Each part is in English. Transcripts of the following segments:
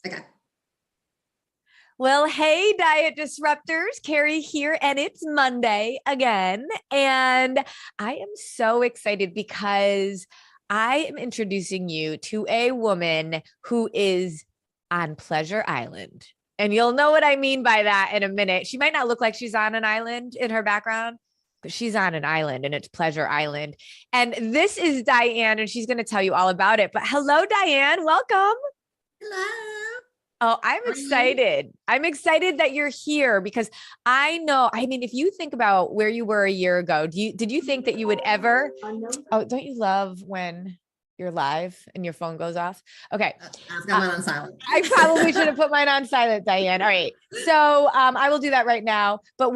Okay. Well, hey, diet disruptors, Carrie here, and it's Monday again. And I am so excited because I am introducing you to a woman who is on Pleasure Island. And you'll know what I mean by that in a minute. She might not look like she's on an island in her background, but she's on an island and it's Pleasure Island. And this is Diann, and she's going to tell you all about it. But hello, Diann. Welcome. Hello. Oh, I'm How are you? excited. I'm excited that you're here because I know, I mean, if you think about where you were a year ago, did you think that you would ever, oh, don't you love when you're live and your phone goes off? Okay. I've got mine on silent. I probably should have put mine on silent, Diann. All right. So I will do that right now. But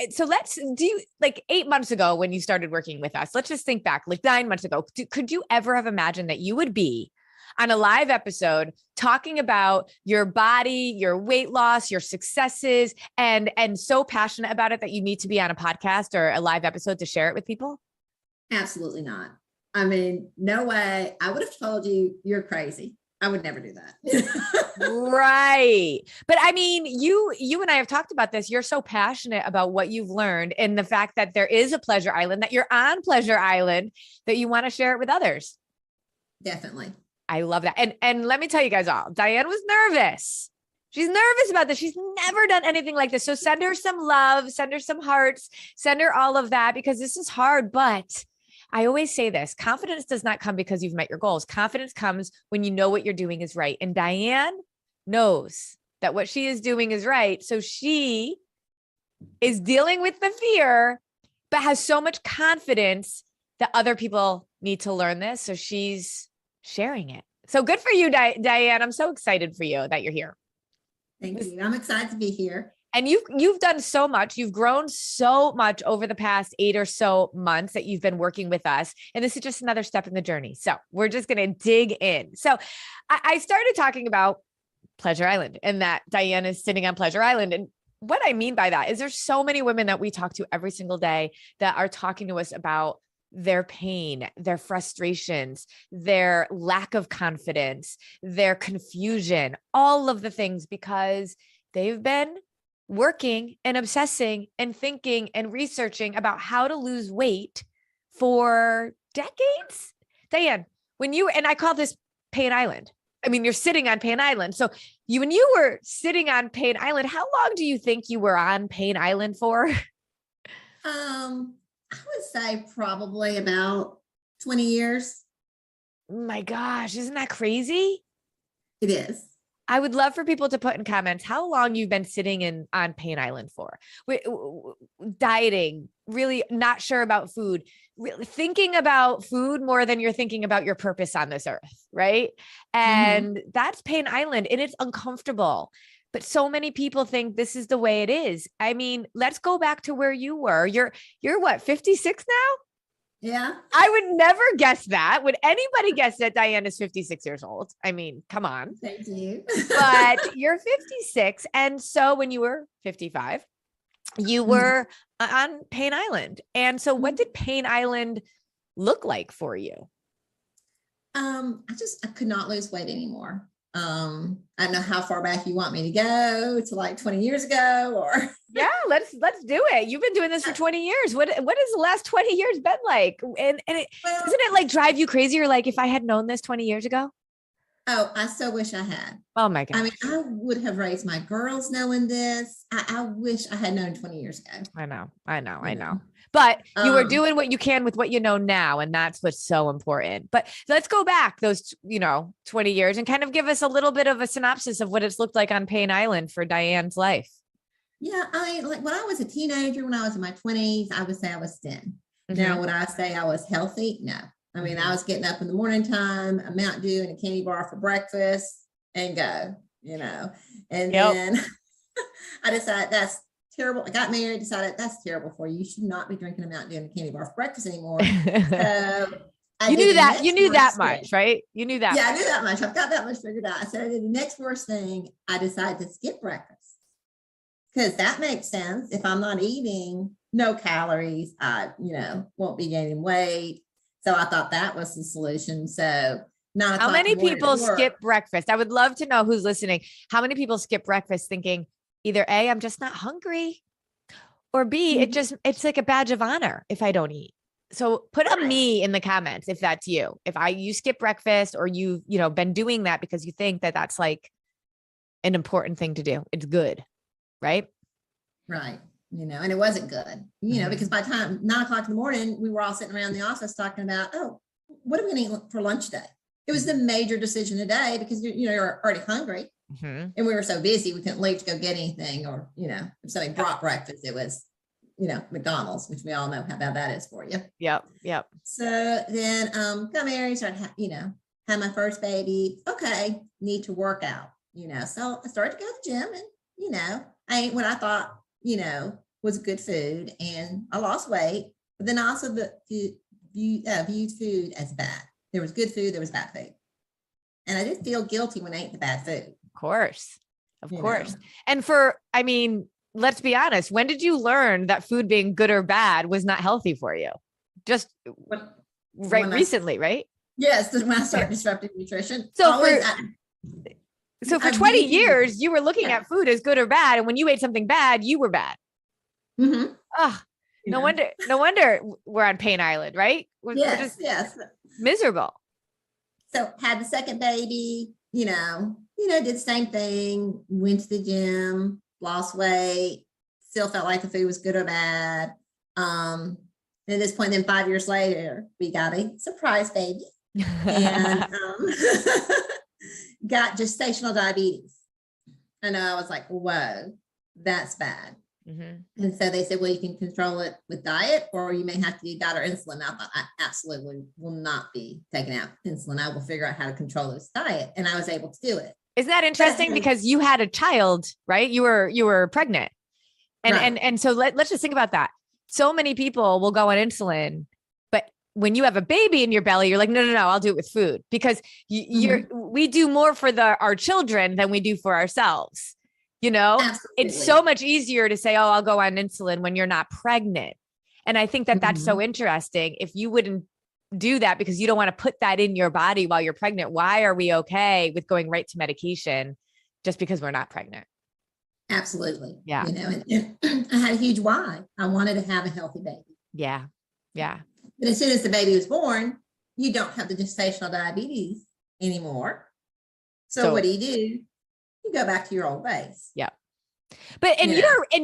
so let's do like 8 months ago when you started working with us, let's just think back like 9 months ago. Could you ever have imagined that you would be on a live episode talking about your body, your weight loss, your successes, and so passionate about it that you need to be on a podcast or a live episode to share it with people? Absolutely not. I mean, no way. I would have told you you're crazy. I would never do that. Right. But I mean, you and I have talked about this. You're so passionate about what you've learned and the fact that there is a Pleasure Island, that you're on Pleasure Island, that you want to share it with others. Definitely. I love that. And let me tell you guys all, Diann was nervous. She's nervous about this. She's never done anything like this. So send her some love, send her some hearts, send her all of that because this is hard. But I always say this, confidence does not come because you've met your goals. Confidence comes when you know what you're doing is right. And Diann knows that what she is doing is right. So she is dealing with the fear, but has so much confidence that other people need to learn this. So she's sharing it. So good for you, Diann. I'm so excited for you that you're here. Thank you. I'm excited to be here. And you've done so much. You've grown so much over the past 8 or so months that you've been working with us. And this is just another step in the journey. So we're just going to dig in. So I started talking about Pleasure Island and that Diann is sitting on Pleasure Island. And what I mean by that is there's so many women that we talk to every single day that are talking to us about their pain, their frustrations, their lack of confidence, their confusion, all of the things because they've been working and obsessing and thinking and researching about how to lose weight for decades. Diann, and I call this Pain Island. I mean, you're sitting on Pain Island. So when you were sitting on Pain Island, how long do you think you were on Pain Island for? I would say probably about 20 years. My gosh, isn't that crazy? It is. I would love for people to put in comments how long you've been sitting on Pain Island for. Dieting, really not sure about food, really thinking about food more than you're thinking about your purpose on this earth, right? And that's Pain Island, and it's uncomfortable. But so many people think this is the way it is. I mean, let's go back to where you were. You're what, 56 now? Yeah. I would never guess that. Would anybody guess that Diann is 56 years old? I mean, come on. Thank you. But you're 56. And so when you were 55, you were on Pain Island. And so what did Pain Island look like for you? I could not lose weight anymore. I don't know how far back you want me to go to like 20 years ago or. Yeah, let's do it. You've been doing this for 20 years. What has the last 20 years been like? And doesn't it like drive you crazy? Or like, if I had known this 20 years ago? Oh, I so wish I had. Oh my God. I mean, I would have raised my girls knowing this. I wish I had known 20 years ago. I know. But you are doing what you can with what you know now. And that's what's so important. But let's go back those, 20 years and kind of give us a little bit of a synopsis of what it's looked like on Pain Island for Diann's life. Yeah. I mean, like when I was a teenager, when I was in my 20s, I would say I was thin. Now, would I say I was healthy? No. I mean, I was getting up in the morning time, a Mountain Dew and a candy bar for breakfast and go, and then I decided that's terrible. I got married, decided that's terrible for you. You should not be drinking a Mountain Dew and a candy bar for breakfast anymore. So you knew that much, right? You knew that. Yeah, I knew that much. I've got that much figured out. So I did the next worst thing. I decided to skip breakfast because that makes sense. If I'm not eating, no calories, I, won't be gaining weight. So I thought that was the solution. So How o'clock in many the morning people at work. skip breakfast? I would love to know who's listening. How many people skip breakfast thinking either A, I'm just not hungry, or B, it's like a badge of honor if I don't eat. So put a me in the comments if that's you. If you skip breakfast or you been doing that because you think that that's like an important thing to do. It's good, right? Right. And it wasn't good, because by the time 9 o'clock in the morning, we were all sitting around the office talking about, oh, what are we going to eat for lunch today? It was the major decision today because you're already hungry, and we were so busy we couldn't leave to go get anything, or if somebody brought breakfast, it was McDonald's, which we all know how bad that is for you. Yep. So then got married, started had my first baby. Okay, need to work out. So I started to go to the gym, and I ate what I thought was good food, and I lost weight. But then I also viewed food as bad. There was good food, there was bad food. And I did feel guilty when I ate the bad food. Of course. And let's be honest. When did you learn that food being good or bad was not healthy for you? Just recently, right? Yes. When I started disruptive nutrition. So for 20 years, you were looking at food as good or bad. And when you ate something bad, you were bad. Mm-hmm. Oh, no wonder we're on Pain Island, right? We're just miserable. So had the second baby, did the same thing, went to the gym, lost weight, still felt like the food was good or bad. And at this point, then 5 years later, we got a surprise baby and got gestational diabetes. And I was like, whoa, that's bad. Mm-hmm. And so they said, well, you can control it with diet, or you may have to do diet or insulin. I thought, I absolutely will not be taking out insulin. I will figure out how to control this diet. And I was able to do it. Isn't that interesting? Because you had a child, right? You were pregnant. And so let's just think about that. So many people will go on insulin, but when you have a baby in your belly, you're like, no, I'll do it with food, because we do more for our children than we do for ourselves. Absolutely. It's so much easier to say, oh, I'll go on insulin when you're not pregnant. And I think that that's so interesting. If you wouldn't do that because you don't want to put that in your body while you're pregnant, why are we okay with going right to medication just because we're not pregnant? Absolutely. Yeah. And I had a huge why. I wanted to have a healthy baby. Yeah. But as soon as the baby was born, you don't have the gestational diabetes anymore. So what do? You go back to your old ways. Yeah. But in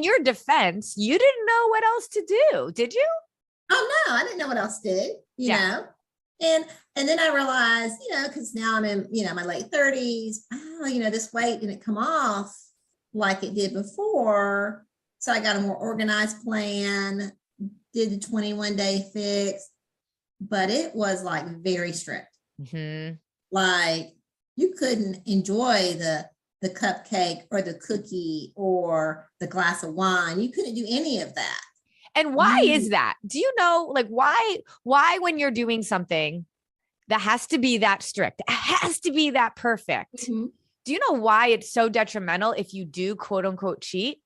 your defense, you didn't know what else to do, did you? Oh no, I didn't know what else to do, you know. And then I realized, because now I'm in, my late 30s. Oh, this weight didn't come off like it did before. So I got a more organized plan, did the 21-day fix, but it was like very strict. Mm-hmm. Like you couldn't enjoy the cupcake or the cookie or the glass of wine. You couldn't do any of that. And why is that? Do you know, like, why when you're doing something that has to be that strict, it has to be that perfect? Mm-hmm. Do you know why it's so detrimental if you do quote unquote cheat?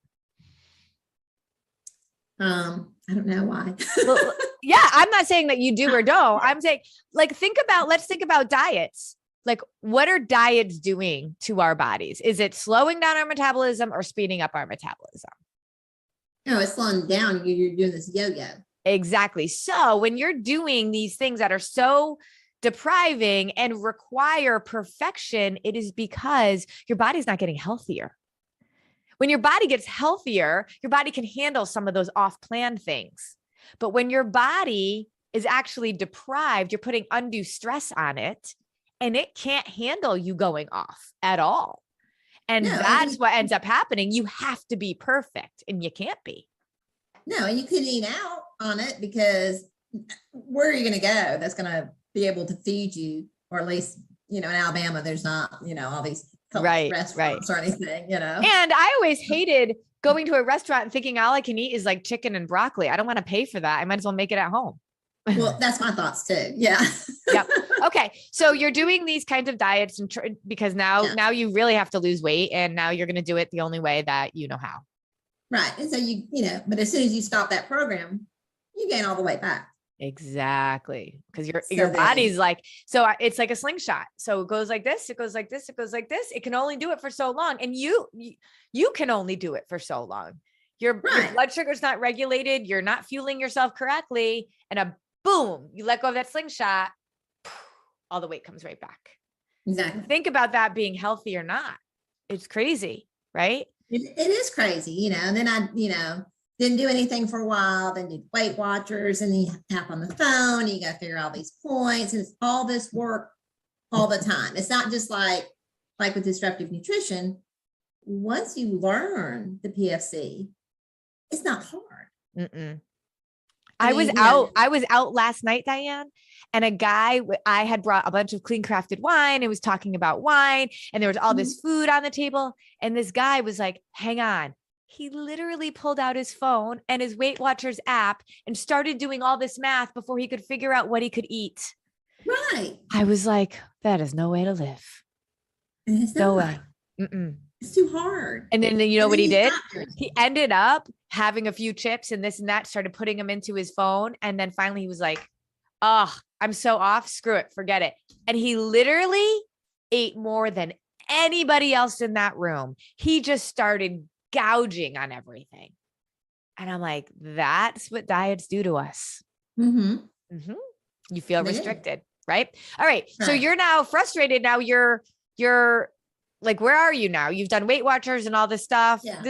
I don't know why. Well, yeah, I'm not saying that you do or don't. I'm saying, like, let's think about diets. Like, what are diets doing to our bodies? Is it slowing down our metabolism or speeding up our metabolism? No, it's slowing down. You're doing this yo-yo. Exactly. So when you're doing these things that are so depriving and require perfection, it is because your body's not getting healthier. When your body gets healthier, your body can handle some of those off-plan things. But when your body is actually deprived, you're putting undue stress on it, and it can't handle you going off at all. And that's what ends up happening. You have to be perfect, and you can't be. No, and you couldn't eat out on it because where are you going to go that's going to be able to feed you? Or at least, in Alabama, there's not, all these restaurants or anything, And I always hated going to a restaurant and thinking all I can eat is like chicken and broccoli. I don't want to pay for that. I might as well make it at home. Well, that's my thoughts too. Yeah. Yep. Okay. So you're doing these kinds of diets because now you really have to lose weight, and now you're going to do it the only way that you know how. Right. And so but as soon as you stop that program, you gain all the weight back. Exactly. Because your So body's like, so it's like a slingshot. So it goes like this, it goes like this, it goes like this. It can only do it for so long. And you can only do it for so long. Your right. blood sugar's not regulated. You're not fueling yourself correctly. And boom, you let go of that slingshot, all the weight comes right back. Exactly. Think about that being healthy or not. It's crazy, right? It is crazy, and then I, didn't do anything for a while, then did Weight Watchers, and then you tap on the phone, and you got to figure all these points, and it's all this work all the time. It's not just like with disruptive nutrition. Once you learn the PFC, it's not hard. I was out last night, Diann, and a guy, I had brought a bunch of clean crafted wine. It was talking about wine, and there was all this food on the table. And this guy was like, hang on. He literally pulled out his phone and his Weight Watchers app and started doing all this math before he could figure out what he could eat. Right. I was like, that is no way to live. No way. It's too hard. And then you know what he did? He ended up having a few chips and this and that, started putting them into his phone. And then finally he was like, oh, I'm so off. Screw it. Forget it. And he literally ate more than anybody else in that room. He just started gouging on everything. And I'm like, that's what diets do to us. You feel restricted, right? All right. So you're now frustrated. Now you're like, where are you now? You've done Weight Watchers and all this stuff. Yeah.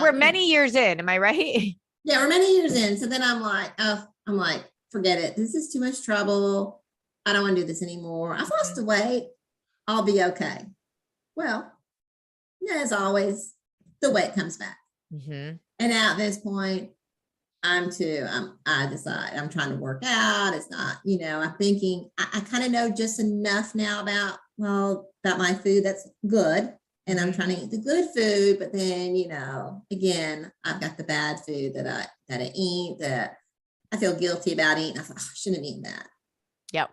We're many years in. Am I right? Yeah, we're many years in. So then I'm like, forget it. This is too much trouble. I don't want to do this anymore. I've lost the weight. I'll be okay. Well, as always, the weight comes back. And at this point, I decide I'm trying to work out. It's not, I'm thinking, I kind of know just enough now about my food that's good. And I'm trying to eat the good food, but then, again, I've got the bad food that I eat that I feel guilty about eating. I thought, I shouldn't have eaten that. Yep.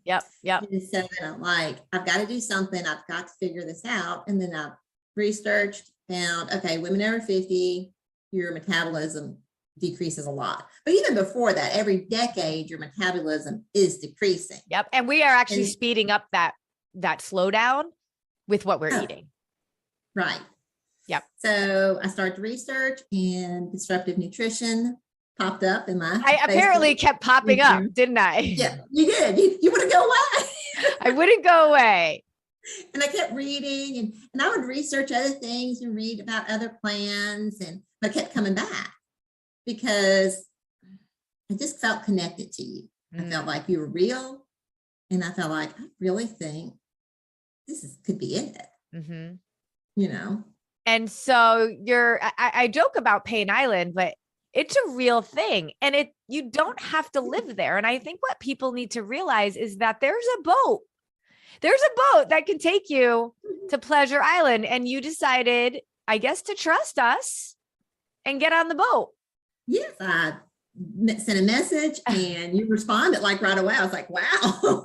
Yep. And so then I'm like, I've got to do something. I've got to figure this out. And then I researched, found, okay, women over 50, your metabolism decreases a lot. But even before that, every decade, your metabolism is decreasing. Yep. And we are actually speeding up that slowdown with what we're eating. Right. Yep. So I started to research, and disruptive nutrition popped up in my I apparently kept popping up, didn't I? Yeah, you did. You wouldn't go away. I wouldn't go away. And I kept reading, and I would research other things and read about other plans, but I kept coming back because I just felt connected to you. I felt like you were real, and I felt like I really think could be it. And so I joke about Pain Island, but it's a real thing, and you don't have to live there. And I think what people need to realize is that there's a boat that can take you to Pleasure Island. And you decided, I guess, to trust us and get on the boat. Yes, I sent a message and you responded like right away. I was like, wow.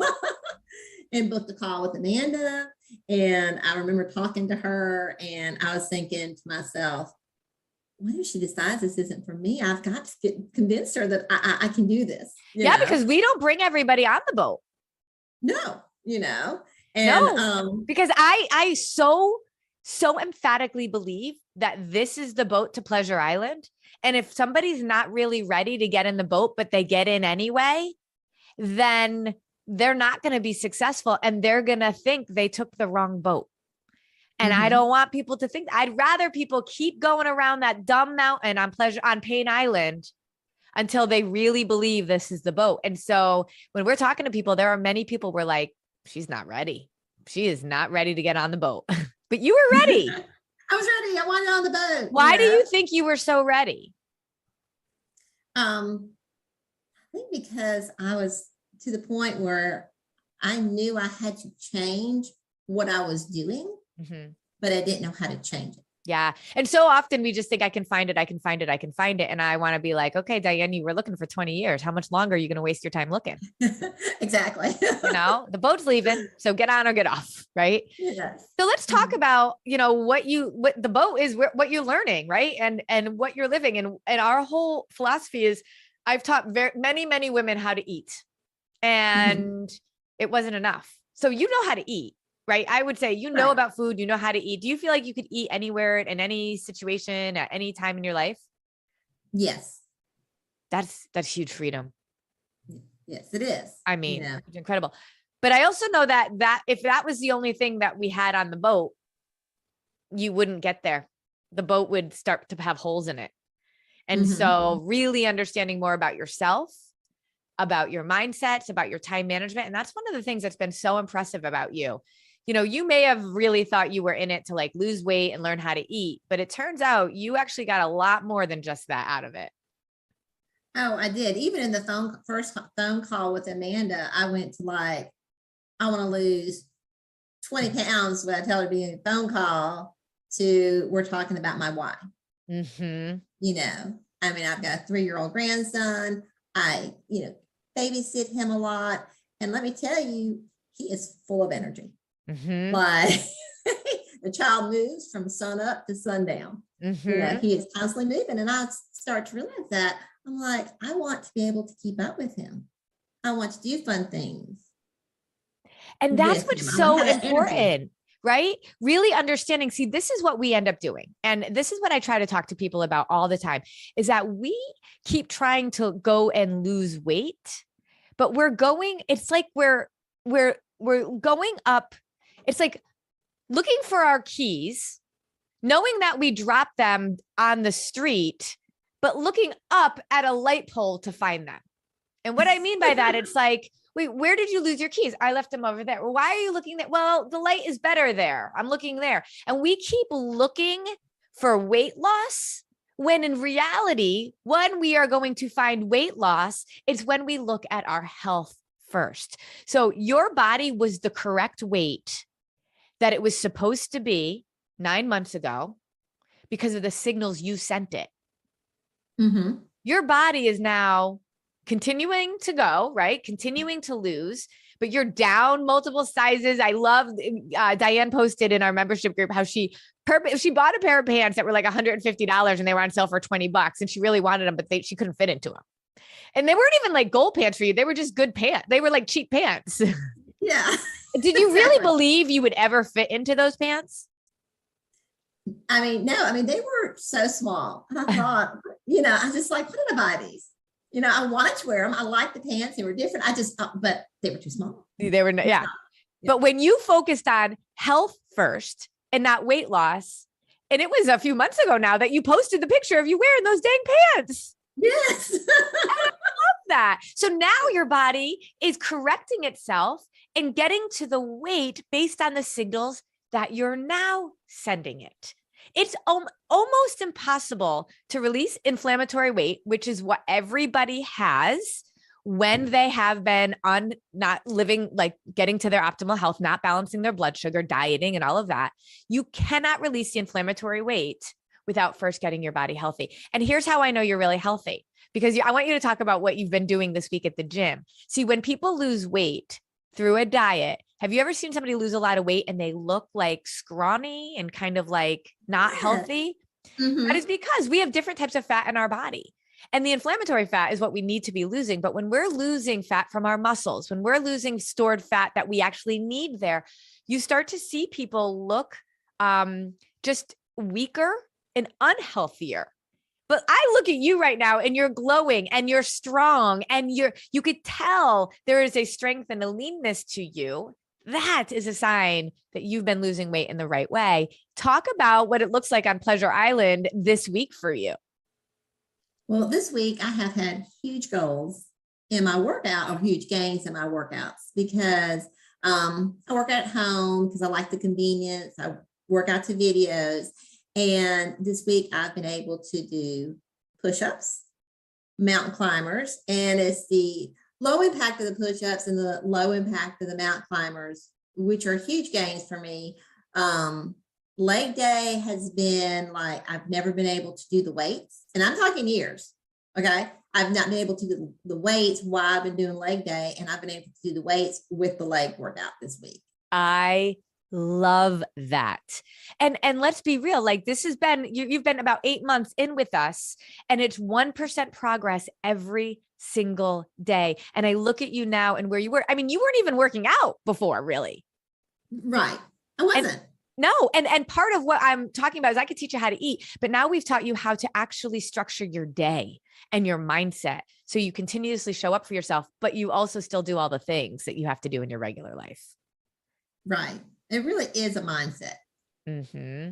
And booked a call with Amanda. And I remember talking to her, and I was thinking to myself, what if she decides this isn't for me? I've got to convince her that I can do this. Yeah, because we don't bring everybody on the boat. No, and no, because I so emphatically believe that this is the boat to Pleasure Island. And if somebody's not really ready to get in the boat, but they get in anyway, then they're not going to be successful, and they're going to think they took the wrong boat. And I don't want people to think. I'd rather people keep going around that dumb mountain on Pain Island until they really believe this is the boat. And so when we're talking to people, there are many people we're like, she's not ready. She is not ready to get on the boat. But you were ready. I was ready. I wanted on the boat. Why do you think you were so ready? I think because I was to the point where I knew I had to change what I was doing, but I didn't know how to change it. Yeah. And so often we just think I can find it. And I want to be like, okay, Diann, you were looking for 20 years. How much longer are you going to waste your time looking? Exactly. The boat's leaving. So get on or get off. Right. Yes. So let's talk about, what the boat is, what you're learning, right. And what you're living. And our whole philosophy is I've taught many women how to eat, Mhm. and it wasn't enough. So you know how to eat, right? I would say, you know Right. about food, you know how to eat. Do you feel like you could eat anywhere in any situation at any time in your life? Yes. That's huge freedom. Yes, it is. I You mean, know, it's incredible. But I also know that if that was the only thing that we had on the boat, you wouldn't get there. The boat would start to have holes in it. And mhm. so really understanding more about yourself, about your mindsets, about your time management. And that's one of the things that's been so impressive about you. You know, you may have really thought you were in it to like lose weight and learn how to eat, but it turns out you actually got a lot more than just that out of it. Oh, I did. Even in the first phone call with Amanda, I went to like, I want to lose 20 pounds when I tell her to be in a phone call to we're talking about my why. Mm-hmm. You know, I mean, I've got a 3-year-old grandson. I, babysit him a lot. And let me tell you, he is full of energy. Mm-hmm. Like the child moves from sun up to sundown. Mm-hmm. He is constantly moving. And I start to realize that I'm like, I want to be able to keep up with him. I want to do fun things And that's with what's him. I want to so have that energy. important, right? Really understanding. See, this is what we end up doing. And this is what I try to talk to people about all the time is that we keep trying to go and lose weight, but it's like we're going up. It's like looking for our keys, knowing that we dropped them on the street, but looking up at a light pole to find them. And what I mean by that, it's like, wait, where did you lose your keys? I left them over there. Well, why are you looking there? Well, the light is better there. I'm looking there. And we keep looking for weight loss when in reality, when we are going to find weight loss, it's when we look at our health first. So your body was the correct weight that it was supposed to be 9 months ago because of the signals you sent it. Mm-hmm. Your body is now continuing to go, right? Continuing to lose, but you're down multiple sizes. I love Diann posted in our membership group how she bought a pair of pants that were like $150 and they were on sale for $20 and she really wanted them, but she couldn't fit into them. And they weren't even like goal pants for you. They were just good pants. They were like cheap pants. Yeah. Did you really believe you would ever fit into those pants? I mean, no, I mean, they were so small. And I thought, I just like, what did I buy these? I wanted to wear them. I liked the pants. They were different. But they were too small. They were, yeah. Yeah. But when you focused on health first and not weight loss, and it was a few months ago now that you posted the picture of you wearing those dang pants. Yes. I love that. So now your body is correcting itself and getting to the weight based on the signals that you're now sending it. It's almost impossible to release inflammatory weight, which is what everybody has when they have been on not living, like getting to their optimal health, not balancing their blood sugar, dieting, and all of that. You cannot release the inflammatory weight without first getting your body healthy. And here's how I know you're really healthy, because I want you to talk about what you've been doing this week at the gym. See, when people lose weight through a diet, have you ever seen somebody lose a lot of weight and they look like scrawny and kind of like not healthy? Mm-hmm. That is because we have different types of fat in our body. And the inflammatory fat is what we need to be losing. But when we're losing fat from our muscles, when we're losing stored fat that we actually need there, you start to see people look just weaker and unhealthier. But I look at you right now and you're glowing and you're strong and you could tell there is a strength and a leanness to you. That is a sign that you've been losing weight in the right way. Talk about what it looks like on Pleasure Island this week for you. Well, this week I have had huge goals in my workout, or huge gains in my workouts, because I work at home because I like the convenience. I work out to videos. And this week I've been able to do push-ups, mountain climbers, and it's the low impact of the push-ups and the low impact of the mountain climbers, which are huge gains for me. Leg day has been like, I've never been able to do the weights, and I'm talking years. Okay. I've not been able to do the weights while I've been doing leg day, and I've been able to do the weights with the leg workout this week. I Love that. And let's be real, like this has been, you've been about 8 months in with us, and it's 1% progress every single day. And I look at you now and where you were. I mean, you weren't even working out before, really. Right. I wasn't. No. And part of what I'm talking about is I could teach you how to eat, but now we've taught you how to actually structure your day and your mindset. So you continuously show up for yourself, but you also still do all the things that you have to do in your regular life. Right. It really is a mindset. Mm-hmm.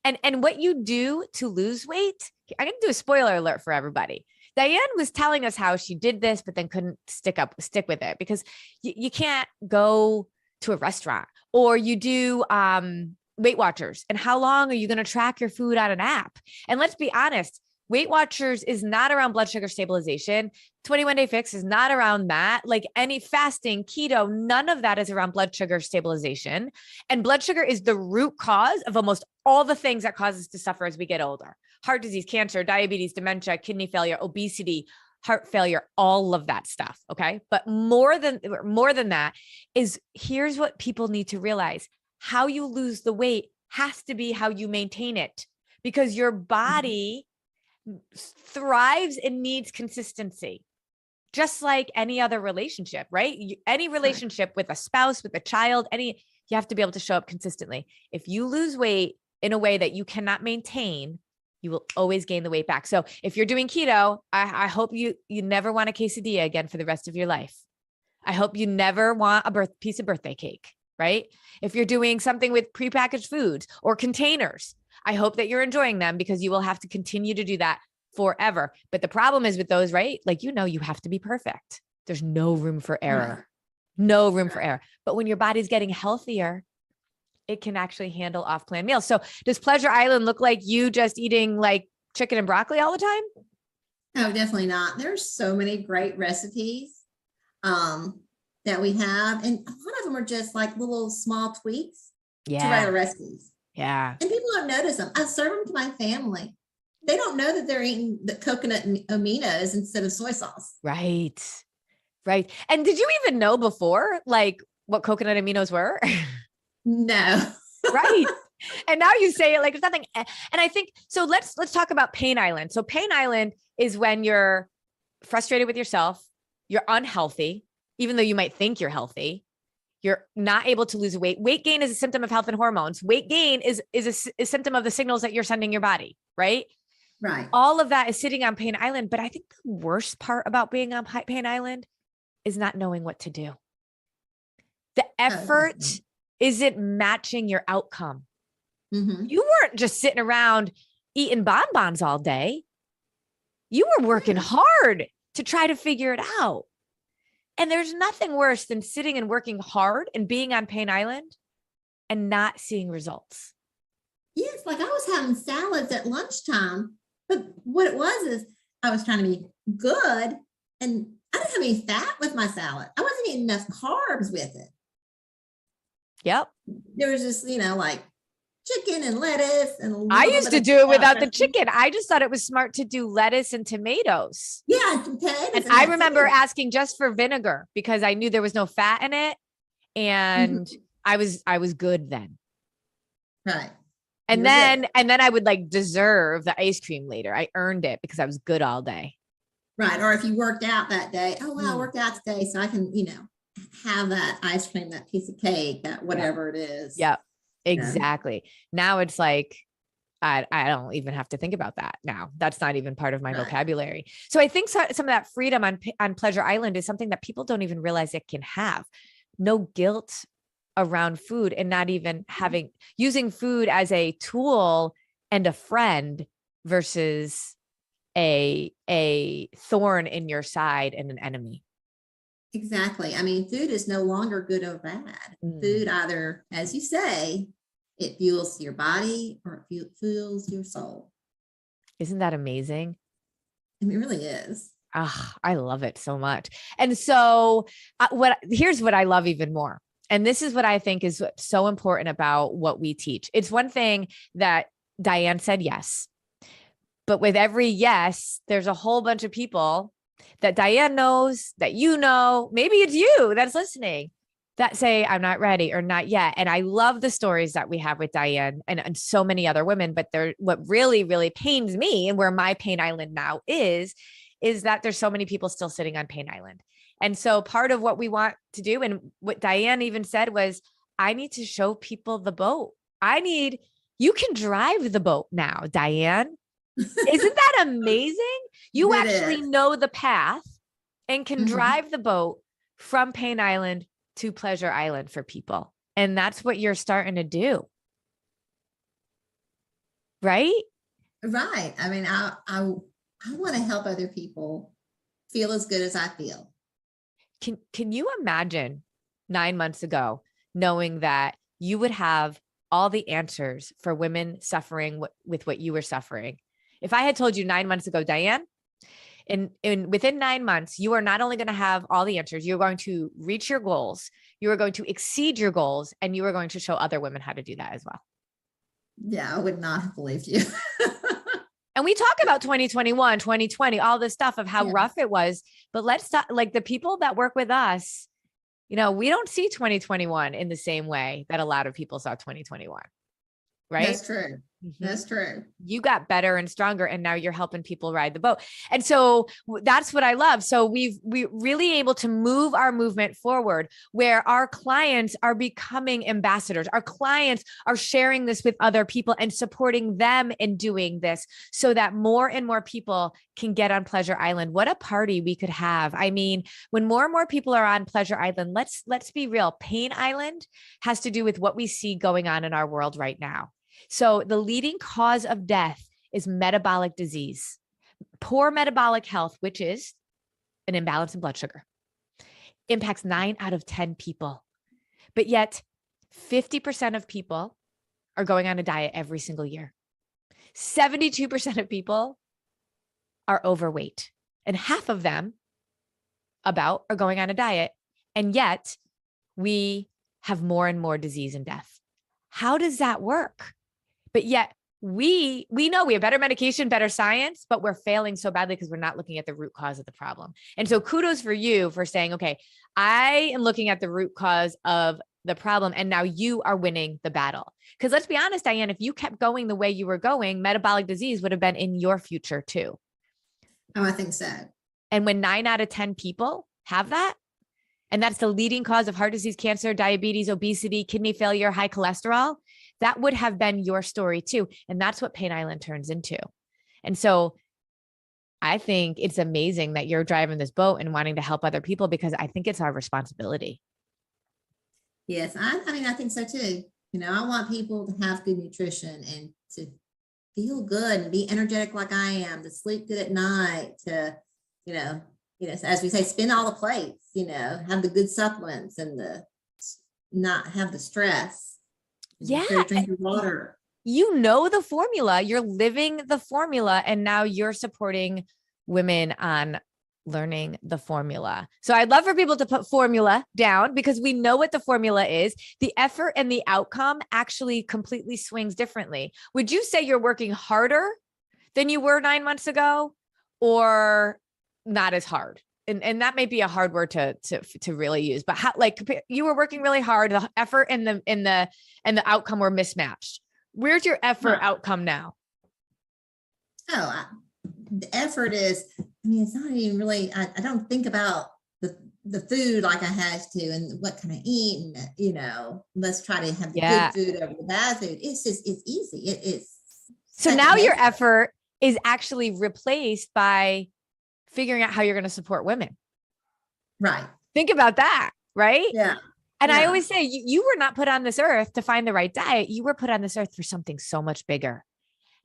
And what you do to lose weight, I'm going to do a spoiler alert for everybody. Diann was telling us how she did this, but then couldn't stick with it because you can't go to a restaurant, or you do Weight Watchers. And how long are you going to track your food on an app? And let's be honest, Weight Watchers is not around blood sugar stabilization. 21 Day Fix is not around that. Like any fasting, keto, none of that is around blood sugar stabilization. And blood sugar is the root cause of almost all the things that cause us to suffer as we get older. Heart disease, cancer, diabetes, dementia, kidney failure, obesity, heart failure, all of that stuff. Okay. But more than that is, here's what people need to realize. How you lose the weight has to be how you maintain it, because your body thrives and needs consistency, just like any other relationship, right? Any relationship with a spouse, with a child, you have to be able to show up consistently. If you lose weight in a way that you cannot maintain, you will always gain the weight back. So if you're doing keto, I hope you never want a quesadilla again for the rest of your life. I hope you never want a piece of birthday cake, right? If you're doing something with prepackaged foods or containers, I hope that you're enjoying them, because you will have to continue to do that forever. But the problem is with those, right? Like, you have to be perfect. There's no room for error, no room for error. But when your body's getting healthier, it can actually handle off-plan meals. So does Pleasure Island look like you just eating like chicken and broccoli all the time? No, definitely not. There's so many great recipes that we have. And a lot of them are just like little small tweaks to regular recipes. Yeah. And people don't notice them. I serve them to my family. They don't know that they're eating the coconut aminos instead of soy sauce. Right. Right. And did you even know before, like, what coconut aminos were? No. Right. And now you say it like it's nothing. And I think, so let's talk about Pain Island. So Pain Island is when you're frustrated with yourself, you're unhealthy, even though you might think you're healthy. You're not able to lose weight. Weight gain is a symptom of health and hormones. Weight gain is a symptom of the signals that you're sending your body, right? Right. All of that is sitting on Pain Island. But I think the worst part about being on Pain Island is not knowing what to do. The effort isn't matching your outcome. Mm-hmm. You weren't just sitting around eating bonbons all day. You were working hard to try to figure it out. And there's nothing worse than sitting and working hard and being on Pain Island and not seeing results. Yes, like I was having salads at lunchtime, but what it was is I was trying to be good, and I didn't have any fat with my salad. I wasn't eating enough carbs with it. Yep. There was just, like chicken and lettuce. And I used to do it without the chicken. I just thought it was smart to do lettuce and tomatoes. Yeah, potatoes. And I remember asking just for vinegar because I knew there was no fat in it. And I was good then. Right. And then I would like deserve the ice cream later. I earned it because I was good all day. Right. Or if you worked out that day, I worked out today, so I can, have that ice cream, that piece of cake, that whatever it is. Yep. Exactly. Now it's like, I don't even have to think about that now. That's not even part of my vocabulary. So I think some of that freedom on Pleasure Island is something that people don't even realize it can have. No guilt around food, and not even using food as a tool and a friend versus a thorn in your side and an enemy. Exactly. I mean, food is no longer good or bad. Food either, as you say, it fuels your body or it fuels your soul. Isn't that amazing? I mean, it really is. I love it so much. And so here's what I love even more. And this is what I think is so important about what we teach. It's one thing that Diann said yes, but with every yes, there's a whole bunch of people that Diann knows, that maybe it's you that's listening, that say, I'm not ready or not yet. And I love the stories that we have with Diann and so many other women, but what really, really pains me and where my pain island now is that there's so many people still sitting on pain island. And so part of what we want to do, and what Diann even said was, I need to show people the boat. You can drive the boat now, Diann. Isn't that amazing? You It actually is. know the path and can Mhm. drive the boat from Pain Island to Pleasure Island for people. And that's what you're starting to do. Right? Right. I mean, I want to help other people feel as good as I feel. Can you imagine 9 months ago knowing that you would have all the answers for women suffering with what you were suffering? If I had told you 9 months ago, Diann, within 9 months, you are not only going to have all the answers, you're going to reach your goals, you are going to exceed your goals, and you are going to show other women how to do that as well. Yeah, I would not have believed you. And we talk about 2021, 2020, all this stuff of how Yeah. rough it was, but let's talk, like the people that work with us, we don't see 2021 in the same way that a lot of people saw 2021. Right? That's true. That's true. You got better and stronger, and now you're helping people ride the boat. And so that's what I love. So we're really able to move our movement forward where our clients are becoming ambassadors. Our clients are sharing this with other people and supporting them in doing this so that more and more people can get on Pleasure Island. What a party we could have. I mean, when more and more people are on Pleasure Island, let's be real. Pain Island has to do with what we see going on in our world right now. So the leading cause of death is metabolic disease, poor metabolic health, which is an imbalance in blood sugar, impacts 9 out of 10 people. But yet 50% of people are going on a diet every single year. 72% of people are overweight, and half of them are going on a diet. And yet we have more and more disease and death. How does that work? But yet we know we have better medication, better science, but we're failing so badly because we're not looking at the root cause of the problem. And so kudos for you for saying, okay, I am looking at the root cause of the problem. And now you are winning the battle. Because let's be honest, Diann, if you kept going the way you were going, metabolic disease would have been in your future too. Oh, I think so. And when 9 out of 10 people have that, and that's the leading cause of heart disease, cancer, diabetes, obesity, kidney failure, high cholesterol, that would have been your story too. And that's what Pain Island turns into. And so I think it's amazing that you're driving this boat and wanting to help other people, because I think it's our responsibility. Yes, I mean, I think so too. I want people to have good nutrition and to feel good and be energetic like I am, to sleep good at night, to, as we say, spin all the plates, have the good supplements and not have the stress. Yeah. Drink your water. The formula, you're living the formula, and now you're supporting women on learning the formula. So I'd love for people to put formula down, because we know what the formula is. The effort and the outcome actually completely swings differently. Would you say you're working harder than you were 9 months ago, or not as hard? And that may be a hard word to really use, but how, you were working really hard, the effort and the outcome were mismatched. Where's your effort outcome now? Oh, the effort is, it's not even really, I don't think about the food like I have to, and what can I eat, and, let's try to have the good food over the bad food. It's easy. It is. So now your effort is actually replaced by figuring out how you're going to support women. Right. Think about that. Right. Yeah. And I always say you were not put on this earth to find the right diet. You were put on this earth for something so much bigger.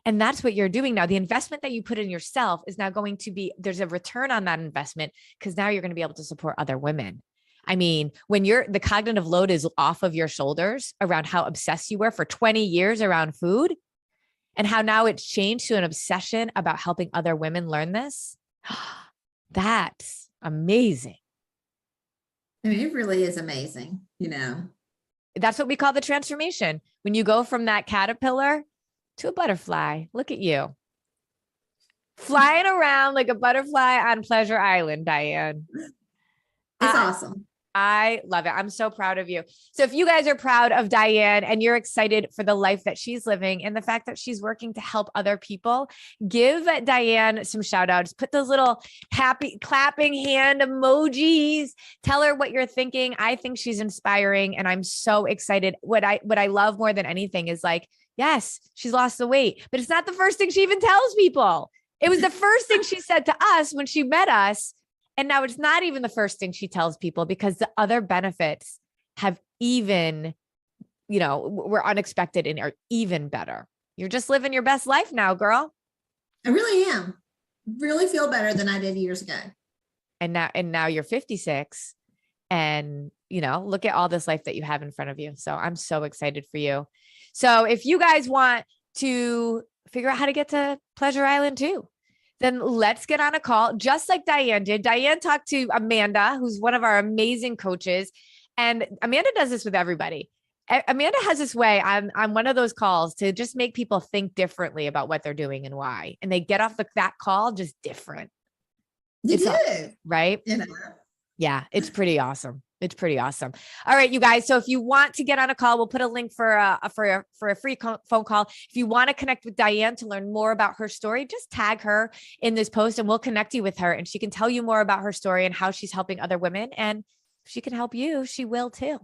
And that's what you're doing now. The investment that you put in yourself is now going to be, there's a return on that investment, because now you're going to be able to support other women. I mean, when the cognitive load is off of your shoulders around how obsessed you were for 20 years around food, and how now it's changed to an obsession about helping other women learn this. That's amazing. I mean, it really is amazing, That's what we call the transformation. When you go from that caterpillar to a butterfly. Look at you. Flying around like a butterfly on Pleasure Island, Diann. It's awesome. I love it. I'm so proud of you. So if you guys are proud of Diann and you're excited for the life that she's living and the fact that she's working to help other people, give Diann some shout outs, put those little happy clapping hand emojis, tell her what you're thinking. I think she's inspiring and I'm so excited. What I love more than anything is like, yes, she's lost the weight, but it's not the first thing she even tells people. It was the first thing she said to us when she met us. And now it's not even the first thing she tells people because the other benefits have even, were unexpected and are even better. You're just living your best life now, girl. I really am. Really feel better than I did years ago. And now you're 56 and, look at all this life that you have in front of you. So I'm so excited for you. So if you guys want to figure out how to get to Pleasure Island too, then let's get on a call, just like Diann did. Diann talked to Amanda, who's one of our amazing coaches. And Amanda does this with everybody. Amanda has this way on one of those calls to just make people think differently about what they're doing and why. And they get off that call just different. You do. Right? You know. Yeah, it's pretty awesome. It's pretty awesome. All right, you guys. So if you want to get on a call, we'll put a link for a free phone call. If you want to connect with Diann to learn more about her story, just tag her in this post and we'll connect you with her and she can tell you more about her story and how she's helping other women. And if she can help you, she will too.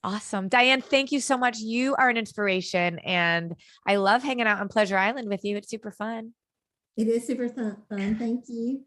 Awesome. Diann, thank you so much. You are an inspiration and I love hanging out on Pleasure Island with you. It's super fun. It is super fun. Thank you.